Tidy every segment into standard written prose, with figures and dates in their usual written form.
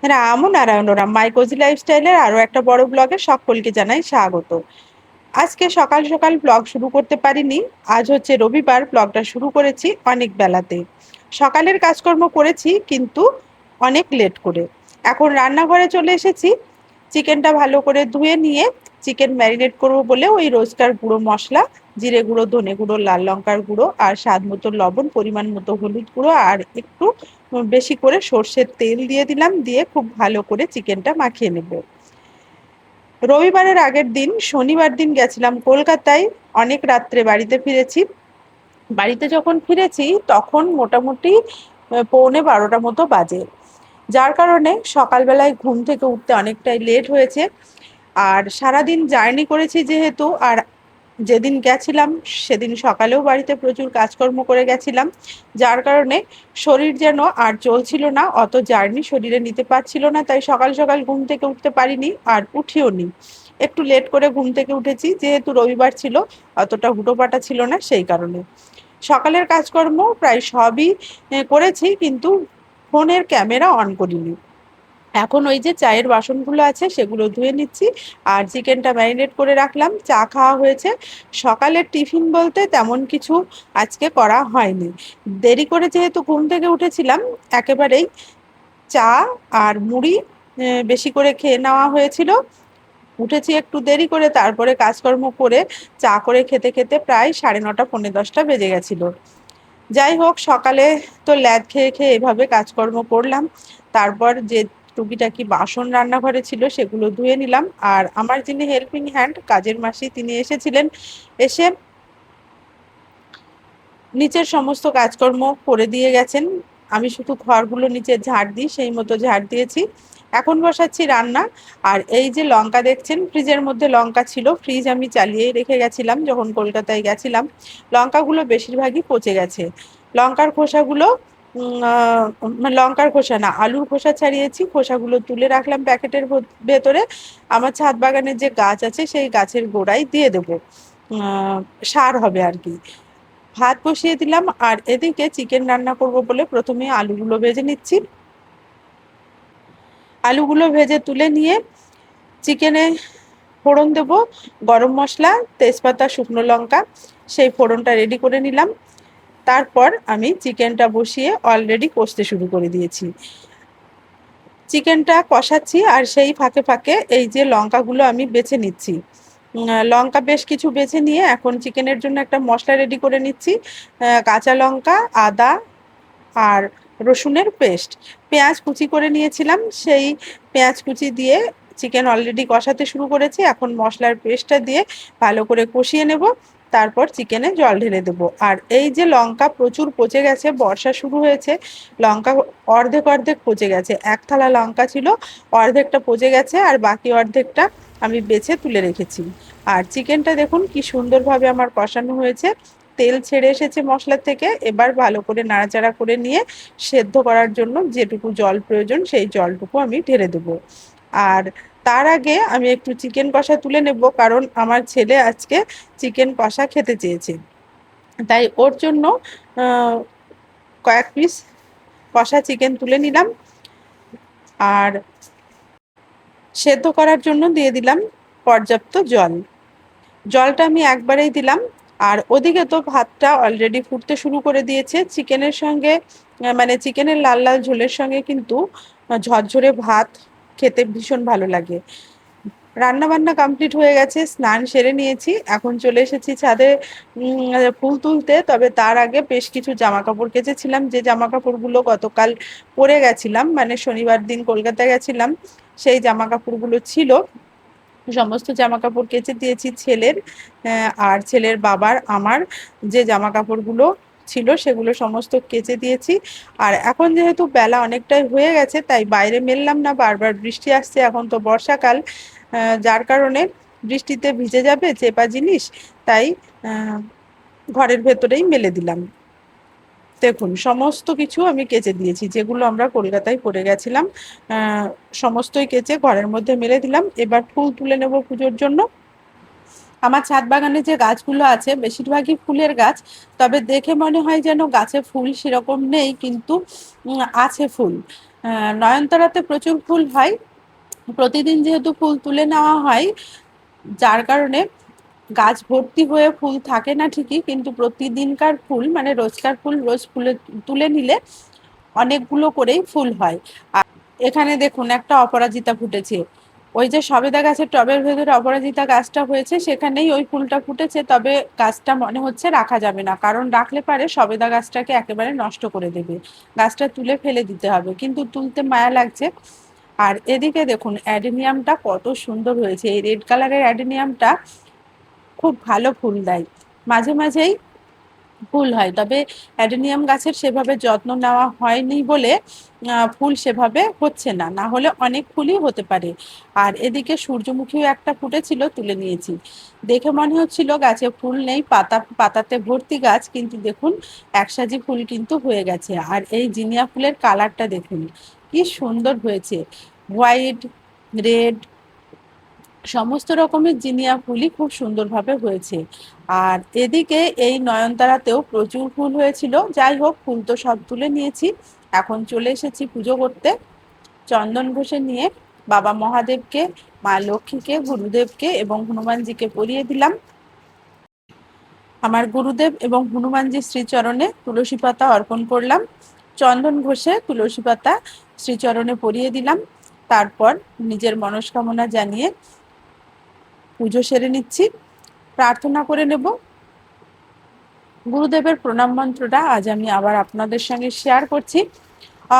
রাম ও নারায়ণ রাম, মাই cosy লাইফস্টাইলের আরো একটা বড় ব্লগে সকলকে জানাই স্বাগত। আজকে সকাল সকাল ব্লগ শুরু করতে পারিনি। আজ হচ্ছে রবিবার, ব্লগটা শুরু করেছি অনেক বেলাতে। সকালের কাজকর্ম করেছি কিন্তু অনেক লেট করে। এখন রান্নাঘরে চলে এসেছি। চিকেনটা ভালো করে ধুয়ে নিয়ে চিকেন ম্যারিনেট করবো বলে ওই রোজকার গুঁড়ো মশলা, জিরে গুঁড়ো, ধনে গুঁড়ো, লাল লঙ্কার গুঁড়ো আর স্বাদ মতো লবণ, পরিমাণ মতো হলুদ গুঁড়ো আর একটু বেশি করে সর্ষের তেল দিয়ে দিলাম, দিয়ে খুব ভালো করে চিকেনটা মাখিয়ে নেব। রবিবারের আগের দিন শনিবার দিন গেছিলাম কলকাতায়। অনেক রাত্রে বাড়িতে ফিরেছি। বাড়িতে যখন ফিরেছি তখন মোটামুটি পৌনে 12টা মতো বাজে। যার কারণে সকালবেলায় ঘুম থেকে উঠতে অনেকটাই লেট হয়েছে। আর সারাদিন জার্নি করেছি যেহেতু, আর যেদিন গেছিলাম সেদিন সকালেও বাড়িতে প্রচুর কাজকর্ম করে গেছিলাম, যার কারণে শরীর যেন আর চলছিল না, অত জার্নি শরীরে নিতে পারছিল না। তাই সকাল সকাল ঘুম থেকে উঠতে পারিনি আর উঠিও নি। একটু লেট করে ঘুম থেকে উঠেছি, যেহেতু রবিবার ছিল, অতটা হুটোপাটা ছিল না সেই কারণে। সকালের কাজকর্ম প্রায় সবই করেছি, কিন্তু ফোনের ক্যামেরা অন করিনি। এখন ওই যে চায়ের বাসনগুলো আছে সেগুলো ধুয়ে নিচ্ছি। আর চিকেনটা ম্যারিনেট করে রাখলাম। চা খাওয়া হয়েছে। সকালের টিফিন বলতে তেমন কিছু আজকে করা হয়নি। দেরি করে যেহেতু ঘুম থেকে উঠেছিলাম, একেবারেই চা আর মুড়ি বেশি করে খেয়ে নেওয়া হয়েছিল। উঠেছি একটু দেরি করে, তারপরে কাজকর্ম করে চা করে খেতে খেতে প্রায় 9:30 পৌনে 10টা বেজে গেছিল। যাই হোক, সকালে তো ল্যাদ খেয়ে খেয়ে এভাবে কাজকর্ম করলাম। তারপর যে টুকিটাকি বাসন রান্নাঘরে ছিল সেগুলো ধুয়ে নিলাম। আর আমার যিনি হেল্পিং হ্যান্ড, কাজের মাসি, তিনি এসেছিলেন। এসে নিচের সমস্ত কাজকর্ম করে দিয়ে গেছেন। আমি শুধু ঘরগুলো নিচে ঝাড় দিই, সেই মতো ঝাড় দিয়েছি। এখন বসাচ্ছি রান্না। আর এই যে লঙ্কা দেখছেন, ফ্রিজের মধ্যে লঙ্কা ছিল, ফ্রিজ আমি চালিয়েই রেখে গেছিলাম যখন কলকাতায় গেছিলাম। লঙ্কাগুলো বেশিরভাগই পচে গেছে। লঙ্কার খোসাগুলো লঙ্কার খোসা না, আলুর খোসা ছাড়িয়েছি, খোসাগুলো তুলে রাখলাম প্যাকেটের ভেতরে। আমার ছাদ বাগানের যে গাছ আছে সেই গাছের গোড়ায় দিয়ে দেবো। সার হবে আর কি। ভাত বসিয়ে দিলাম, আর এদিকে চিকেন রান্না করব বলে প্রথমে আলুগুলো ভেজে নিচ্ছি। আলুগুলো ভেজে তুলে নিয়ে চিকেনে ফোড়ন দেব, গরম মশলা, তেজপাতা, শুকনো লঙ্কা, সেই ফোড়নটা রেডি করে নিলাম। তারপর আমি চিকেনটা বসিয়ে অলরেডি কষতে শুরু করে দিয়েছি। চিকেনটা কষাচ্ছি আর সেই ফাঁকে ফাঁকে এই যে লঙ্কাগুলো আমি বেছে নিচ্ছি। লঙ্কা বেশ কিছু বেছে নিয়ে এখন চিকেনের জন্য একটা মশলা রেডি করে নিচ্ছি। কাঁচা লঙ্কা, আদা আর রসুনের পেস্ট, পেঁয়াজ কুচি করে নিয়েছিলাম, সেই পেঁয়াজ কুচি দিয়ে চিকেন অলরেডি কষাতে শুরু করেছি। এখন মশলার পেস্টটা দিয়ে ভালো করে কষিয়ে নেব। তারপর চিকেনে জল ঢেলে দেবো। আর এই যে লঙ্কা প্রচুর পচে গেছে, বর্ষা শুরু হয়েছে, লঙ্কা অর্ধেক অর্ধেক পচে গেছে। এক থালা লঙ্কা ছিল, অর্ধেকটা পচে গেছে আর বাকি অর্ধেকটা আমি বেছে তুলে রেখেছি। আর চিকেনটা দেখুন কি সুন্দরভাবে আমার কষানো হয়েছে, তেল ছেড়ে এসেছে মশলা থেকে। এবার ভালো করে নাড়াচাড়া করে নিয়ে সেদ্ধ করার জন্য যেটুকু জল প্রয়োজন সেই জলটুকু আমি ঢেলে দেবো। আর তার আগে আমি একটু চিকেন কষা তুলে নেব, কারণ আমার ছেলে আজকে চিকেন কষা খেতে চেয়েছে। তাই ওর জন্য আহ, কয়েক পিস কষা চিকেন তুলে নিলাম। আর সেদ্ধ করার জন্য দিয়ে দিলাম পর্যাপ্ত জল। জলটা আমি একবারেই দিলাম। আর ওদিকে তো ভাতটা অলরেডি ফুটতে শুরু করে দিয়েছে চিকেনের সঙ্গে। মানে চিকেনের লাল লাল ঝোলের সঙ্গে কিন্তু ঝরঝরে ভাত খেতে ভীষণ ভালো লাগে। রান্না বান্না কমপ্লিট হয়ে গেছে, স্নান সেরে নিয়েছি, এখন চলে এসেছি ছাদে ফুল তুলতে। তবে তার আগে বেশ কিছু জামা কাপড় কেচেছিলাম, যে জামা কাপড়গুলো গতকাল পরে গেছিলাম, মানে শনিবার দিন কলকাতা গেছিলাম, সেই জামা কাপড়গুলো ছিল। সমস্ত জামা কাপড় কেচে দিয়েছি ছেলের, আর ছেলের বাবার, আমার যে জামা কাপড়গুলো ছিল সেগুলো সমস্ত কেচে দিয়েছি। আর এখন যেহেতু বেলা অনেকটাই হয়ে গেছে তাই বাইরে মেললাম না, বারবার বৃষ্টি আসছে, এখন তো বর্ষাকাল, যার কারণে বৃষ্টিতে ভিজে যাবে চেপা জিনিস। তাই আহ, ঘরের ভেতরেই মেলে দিলাম। দেখুন সমস্ত কিছু আমি কেচে দিয়েছি, যেগুলো আমরা কলকাতায় পরে গেছিলাম সমস্তই কেচে ঘরের মধ্যে মেলে দিলাম। এবার ফুল তুলে নেব পুজোর জন্য। আমার ছাদ বাগানে যে গাছগুলো আছে বেশিরভাগই ফুলের গাছ, তবে দেখে মনে হয় যেন গাছে ফুল সেরকম নেই, কিন্তু আছে ফুল। নয়নতারাতে প্রচুর ফুল হয়, প্রতিদিন যেহেতু ফুল তুলে নেওয়া হয়, যার কারণে গাছ ভর্তি হয়ে ফুল থাকে না ঠিকই, কিন্তু প্রতিদিনকার ফুল মানে রোজকার ফুল রোজ ফুলে তুলে নিলে অনেকগুলো করেই ফুল হয়। আর এখানে দেখুন একটা অপরাজিতা ফুটেছে, ওই যে সবেদা গাছের টবের ভেতরে অপরাজিতা গাছটা হয়েছে সেখানেই ওই ফুলটা ফুটেছে, তবে গাছটা মনে হচ্ছে রাখা যাবে না, কারণ রাখলে পারে সবেদা গাছটাকে একেবারে নষ্ট করে দেবে, গাছটা তুলে ফেলে দিতে হবে, কিন্তু তুলতে মায়া লাগছে। আর এদিকে দেখুন অ্যাডেনিয়ামটা কত সুন্দর হয়েছে, এই রেড কালারের অ্যাডেনিয়ামটা খুব ভালো ফুল দেয়, মাঝে মাঝেই ফুল হয়, তবে অ্যাডেনিয়াম গাছের সেভাবে যত্ন নেওয়া হয়নি বলে ফুল সেভাবে হচ্ছে না, না হলে অনেক ফুলই হতে পারে। আর এদিকে সূর্যমুখীও একটা ফুটেছিল, তুলে নিয়েছি, দেখে মনে হচ্ছিল গাছে ফুল নেই, পাতাতে ভর্তি গাছ, কিন্তু দেখুন একসাজি ফুল কিন্তু হয়ে গেছে। আর এই জিনিয়া ফুলের কালারটা দেখুন কি সুন্দর হয়েছে, হোয়াইট, রেড, সমস্ত রকমের জিনিয়া ফুলই খুব সুন্দরভাবে হয়েছে। আর এদিকে এই নয়নতারাতেও প্রচুর ফুল হয়েছিল, যাই হোক ফুল তো সব তুলে নিয়েছি, এখন চলে এসেছি পুজো করতে। চন্দন ঘষে নিয়ে বাবা মহাদেবকে, মা লক্ষ্মীকে, গুরুদেবকে এবং হনুমানজিকে পরিয়ে দিলাম। আমার গুরুদেব এবং হনুমানজি শ্রীচরণে তুলসী পাতা অর্পণ করলাম, চন্দন ঘষে তুলসী পাতা শ্রীচরণে পরিয়ে দিলাম, তারপর নিজের মনস্কামনা জানিয়ে পুজো সেরে নিচ্ছি, প্রার্থনা করে নেব। গুরুদেবের প্রণাম মন্ত্রটা আজ আমি আবার আপনাদের সঙ্গে শেয়ার করছি।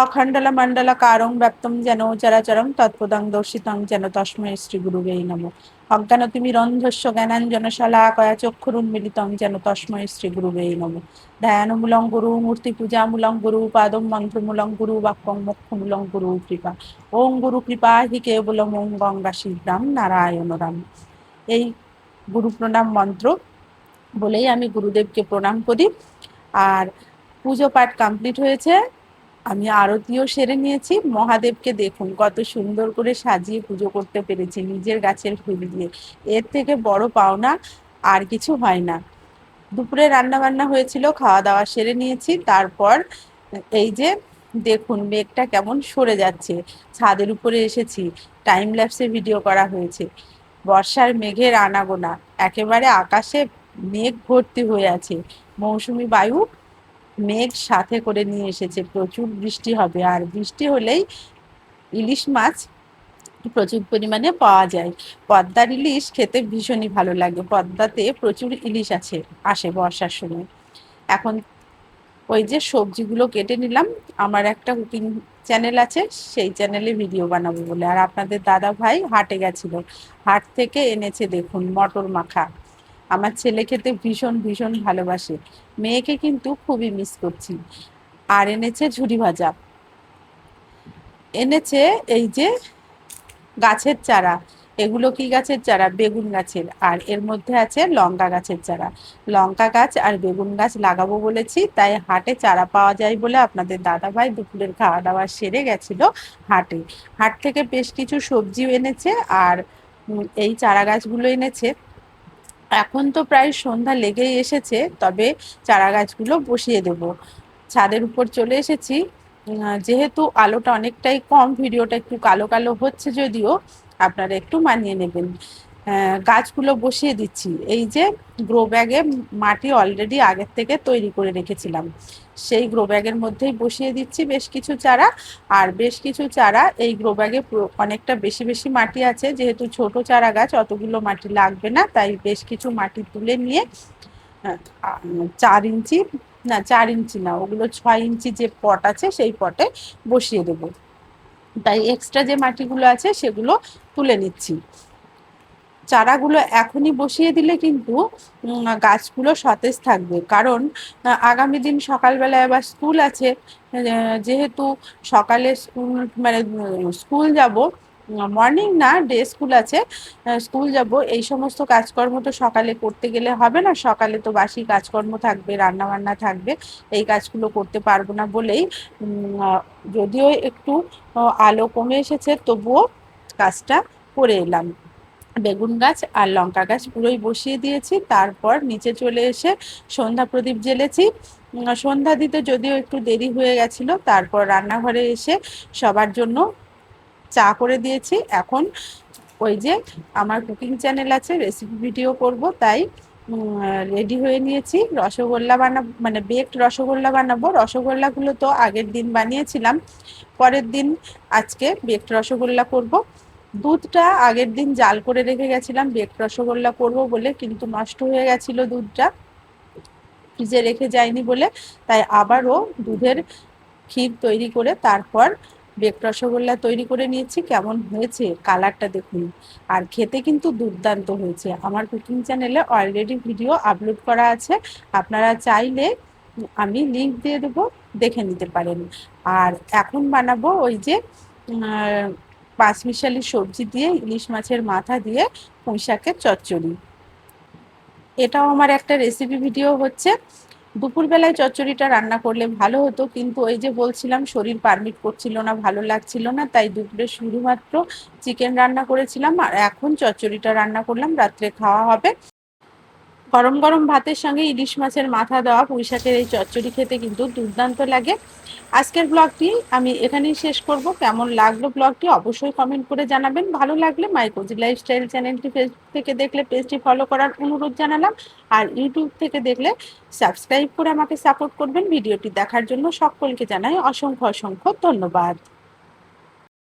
অখণ্ডলা মণ্ডলা কারং ব্যক্তম যেন চরাচরম তৎপদং দর্শিতং যেন তস্মৈ শ্রী গুরুবে নমঃ। অজ্ঞানতিমিরন্ধস্য জ্ঞানাঞ্জন শলাকয়া চক্ষুরুন্মিলিতং যেন তস্মৈ শ্রী গুরুবে নমঃ। ধ্যানমূলং গুরু মূর্তি পূজামূলং গুরু পাদম মন্ত্রমূলং গুরু বাক্যং মোক্ষমূলং গুরু কৃপা। ওং গুরু কৃপা হি কেবলম ওং গঙ্গা শিবরাম নারায়ণ রাম। এই গুরু প্রণাম মন্ত্র বলেই আমি গুরুদেবকে প্রণাম করি। আর পুজো পাঠ কমপ্লিট হয়েছে, আমি আরতিও সেরে নিয়েছি। মহাদেবকে দেখুন কত সুন্দর করে সাজিয়ে পুজো করতে পেরেছি নিজের গাছের ফুল দিয়ে, এর থেকে বড় পাওনা আর কিছু হয় না। দুপুরে রান্না বান্না হয়েছিল, খাওয়া দাওয়া সেরে নিয়েছি, তারপর এই যে দেখুন মেঘটা কেমন সরে যাচ্ছে, ছাদের উপরে এসেছি, টাইম ল্যাপসে ভিডিও করা হয়েছে, বর্ষার মেঘের আনাগোনা, একেবারে আকাশে মেঘ ভর্তি হয়ে আছে, মৌসুমী বায়ু মেঘ সাথে করে নিয়ে এসেছে, প্রচুর বৃষ্টি হবে, আর বৃষ্টি হলেই ইলিশ মাছ প্রচুর পরিমাণে পাওয়া যায়। পদ্মার ইলিশ খেতে ভীষণই ভালো লাগে, পদ্মাতে প্রচুর ইলিশ আসে বর্ষার সময়। এখন ওই যে সবজিগুলো কেটে নিলাম, আমার একটা কুকিং চ্যানেল আছে, সেই চ্যানেলে ভিডিও বানাবো বলে। আর আপনাদের দাদা ভাই হাটে গেছিল, হাট থেকে এনেছে দেখুন মটর মাখা, আমার ছেলে খেতে ভীষণ ভীষণ ভালোবাসে, মেয়েকে কিন্তু খুবই মিস করছি। আর এনেছে ঝুরি ভাজা, এনেছে এই যে গাছের চারা, এগুলো কি গাছের চারা? বেগুন গাছের, আর এর মধ্যে আছে লঙ্কা গাছের চারা। লঙ্কা গাছ আর বেগুন গাছ লাগাবো বলেছি, তাই হাটে চারা পাওয়া যায় বলে আপনাদের দাদা ভাই দুপুরের খাওয়া দাওয়া সেরে গেছিল হাটে। হাট থেকে বেশ কিছু সবজিও এনেছে, আর এই চারা গাছগুলো এনেছে। এখন তো প্রায় সন্ধ্যা লেগেই এসেছে, তবে চারা গাছগুলো বসিয়ে দেব। ছাদের উপর চলে এসেছি, যেহেতু আলোটা অনেকটাই কম, ভিডিওটা একটু কালো কালো হচ্ছে, যদিও আপনারা একটু মানিয়ে নেবেন। গাছগুলো বসিয়ে দিচ্ছি, এই যে গ্রো ব্যাগে মাটি অলরেডি আগের থেকে তৈরি করে রেখেছিলাম, সেই গ্রো ব্যাগের মধ্যেই বসিয়ে দিচ্ছি বেশ কিছু চারা। আর বেশ কিছু চারা এই গ্রো ব্যাগে অনেকটা বেশি বেশি মাটি আছে, যেহেতু ছোট চারা গাছ অতগুলো মাটি লাগবে না, তাই বেশ কিছু মাটি তুলে নিয়ে 4 ইঞ্চি, না 4 ইঞ্চি না, ওগুলো 6 ইঞ্চি যে পট আছে সেই পটে বসিয়ে দেবো, তাই এক্সট্রা যে মাটিগুলো আছে সেগুলো তুলে নিচ্ছি। চারাগুলো এখনই বসিয়ে দিলে কিন্তু গাছগুলো সতেজ থাকবে, কারণ আগামী দিন সকালবেলায় আবার স্কুল আছে, যেহেতু সকালে স্কুল মানে স্কুল যাব, মর্নিং না ডে স্কুল আছে, স্কুল যাব, এই সমস্ত কাজকর্ম তো সকালে করতে গেলে হবে না, সকালে তো বাসি কাজকর্ম থাকবে, রান্না বান্না থাকবে, এই কাজগুলো করতে পারবো না বলেই যদিও একটু আলো কমে এসেছে তবুও কাজটা করে এলাম। বেগুন গাছ আর লঙ্কা গাছ পুরোই বসিয়ে দিয়েছি। তারপর নিচে চলে এসে সন্ধ্যা প্রদীপ জ্বেলেছি। সন্ধ্যা দিতে যদিও একটু দেরি হয়ে গেছিল, তারপর রান্নাঘরে এসে সবার জন্য চা করে দিয়েছি। এখন ওই যে আমার কুকিং চ্যানেল আছে, রেসিপি ভিডিও করব, তাই রেডি হয়ে নিয়েছি। রসগোল্লা বানাবো, মানে বেকড রসগোল্লা বানাবো। রসগোল্লাগুলো তো আগের দিন বানিয়েছিলাম, পরের দিন আজকে বেকড রসগোল্লা করব। দুধটা আগের দিন জাল করে রেখে গেছিলাম বেকড রসগোল্লা করব বলে, কিন্তু নষ্ট হয়ে গেছিল দুধটা, ফ্রিজে রেখে যায়নি বলে। তাই আবারও দুধের ক্ষীর তৈরি করে তারপর বেকড রসগোল্লা তৈরি করে নিয়েছি। কেমন হয়েছে কালারটা দেখুন, আর খেতে কিন্তু দুর্দান্ত হয়েছে। আমার কুকিং চ্যানেলে অলরেডি ভিডিও আপলোড করা আছে, আপনারা চাইলে আমি লিংক দিয়ে দেবো, দেখে নিতে পারেন। আর এখন বানাবো ওই যে পাঁচমিশালি সবজি দিয়ে ইলিশ মাছের মাথা দিয়ে পুঁই শাকের চচ্চড়ি। এটাও আমার একটা রেসিপি ভিডিও হচ্ছে। দুপুরবেলায় চচ্চড়িটা রান্না করলে ভালো হতো, কিন্তু ওই যে বলছিলাম শরীর পারমিট করছিল না, ভালো লাগছিল না, তাই দুপুরে শুধুমাত্র চিকেন রান্না করেছিলাম। আর এখন চচ্চড়িটা রান্না করলাম, রাত্রে খাওয়া হবে। গরম গরম ভাতের সঙ্গে ইলিশ মাছের মাথা দেওয়া পুঁই শাকের এই চচ্চড়ি খেতে কিন্তু দুর্দান্ত লাগে। আজকের ব্লগটি আমি এখানেই শেষ করব। কেমন লাগলো ব্লগটি অবশ্যই কমেন্ট করে জানাবেন। ভালো লাগলে মাই কোজি লাইফস্টাইল চ্যানেলটি ফেসবুক থেকে দেখলে পেজটি ফলো করার অনুরোধ জানালাম, আর ইউটিউব থেকে দেখলে সাবস্ক্রাইব করে আমাকে সাপোর্ট করবেন। ভিডিওটি দেখার জন্য সকলকে জানাই অসংখ্য অসংখ্য ধন্যবাদ।